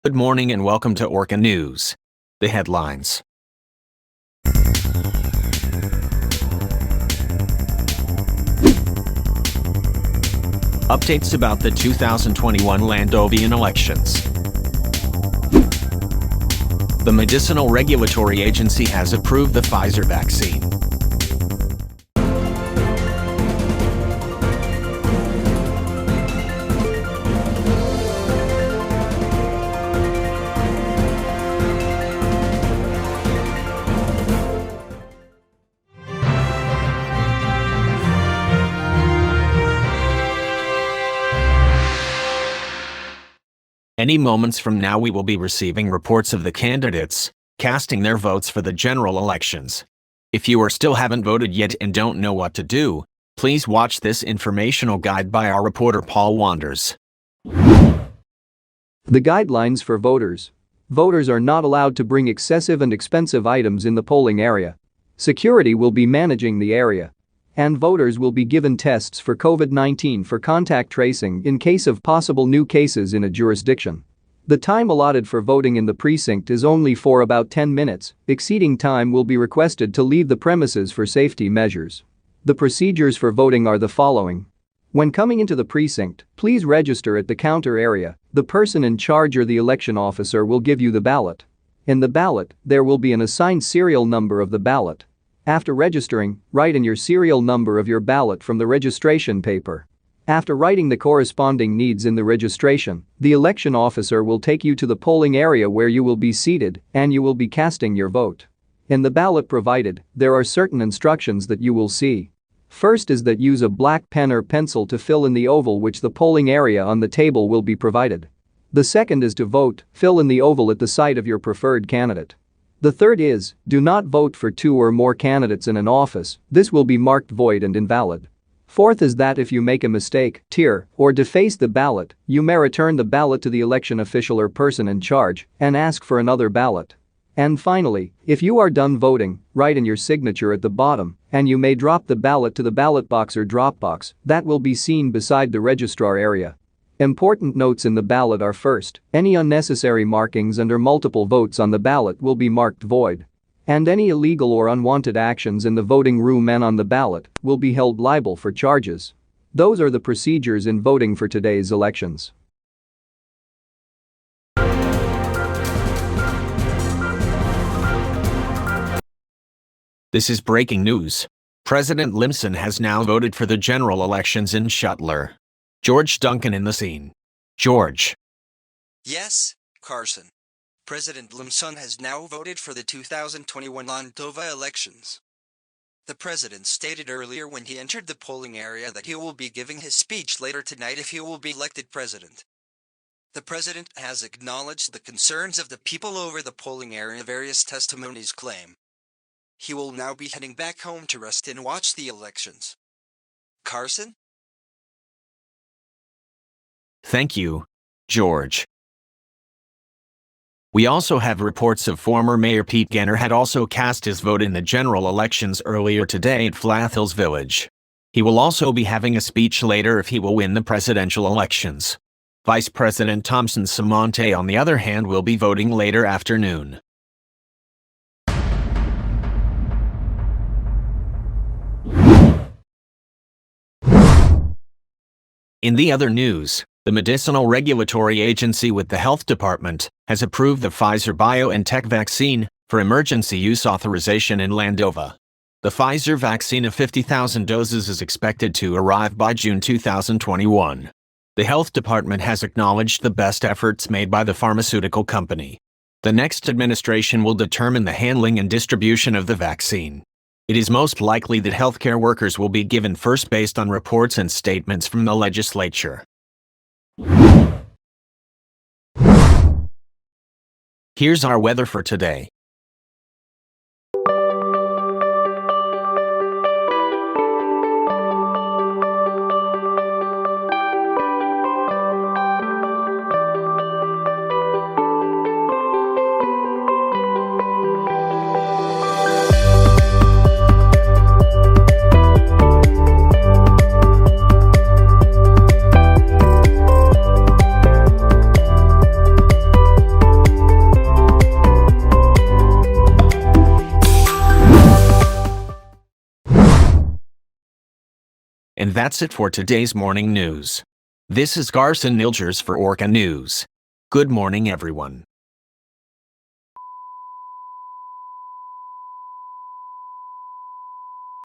Good morning and welcome to Orca News. The headlines. Updates about the 2021 Landovian elections. The Medicinal Regulatory Agency has approved the Pfizer vaccine. Any moments from now we will be receiving reports of the candidates casting their votes for the general elections. If you still haven't voted yet and don't know what to do, please watch this informational guide by our reporter Paul Wanders. The guidelines for voters. Voters are not allowed to bring excessive and expensive items in the polling area. Security will be managing the area. And voters will be given tests for COVID-19 for contact tracing in case of possible new cases in a jurisdiction. The time allotted for voting in the precinct is only for about 10 minutes. Exceeding time will be requested to leave the premises for safety measures. The procedures for voting are the following. When coming into the precinct, please register at the counter area. The person in charge or the election officer will give you the ballot. In the ballot, there will be an assigned serial number of the ballot. After registering, write in your serial number of your ballot from the registration paper. After writing the corresponding needs in the registration, the election officer will take you to the polling area where you will be seated and you will be casting your vote. In the ballot provided, there are certain instructions that you will see. First is that use a black pen or pencil to fill in the oval which the polling area on the table will be provided. The second is to vote, fill in the oval at the side of your preferred candidate. The third is, do not vote for two or more candidates in an office, this will be marked void and invalid. Fourth is that if you make a mistake, tear, or deface the ballot, you may return the ballot to the election official or person in charge and ask for another ballot. And finally, if you are done voting, write in your signature at the bottom, and you may drop the ballot to the ballot box or drop box that will be seen beside the registrar area. Important notes in the ballot are first, any unnecessary markings under multiple votes on the ballot will be marked void. And any illegal or unwanted actions in the voting room and on the ballot will be held liable for charges. Those are the procedures in voting for today's elections. This is breaking news. President Limson has now voted for the general elections in Shuttler. George Duncan in the scene. George. Yes, Carson. President Limson has now voted for the 2021 Landova elections. The president stated earlier when he entered the polling area that he will be giving his speech later tonight if he will be elected president. The president has acknowledged the concerns of the people over the polling area, various testimonies claim. He will now be heading back home to rest and watch the elections. Carson? Thank you, George. We also have reports of former Mayor Pete Ganner had also cast his vote in the general elections earlier today at Flath Hills Village. He will also be having a speech later if he will win the presidential elections. Vice President Thompson Samonte, on the other hand, will be voting later afternoon. In the other news, the Medicinal Regulatory Agency with the Health Department has approved the Pfizer BioNTech vaccine for emergency use authorization in Landova. The Pfizer vaccine of 50,000 doses is expected to arrive by June 2021. The Health Department has acknowledged the best efforts made by the pharmaceutical company. The next administration will determine the handling and distribution of the vaccine. It is most likely that healthcare workers will be given first based on reports and statements from the legislature. Here's our weather for today. And that's it for today's morning news. This is Garson Nilgers for Orca News. Good morning, everyone.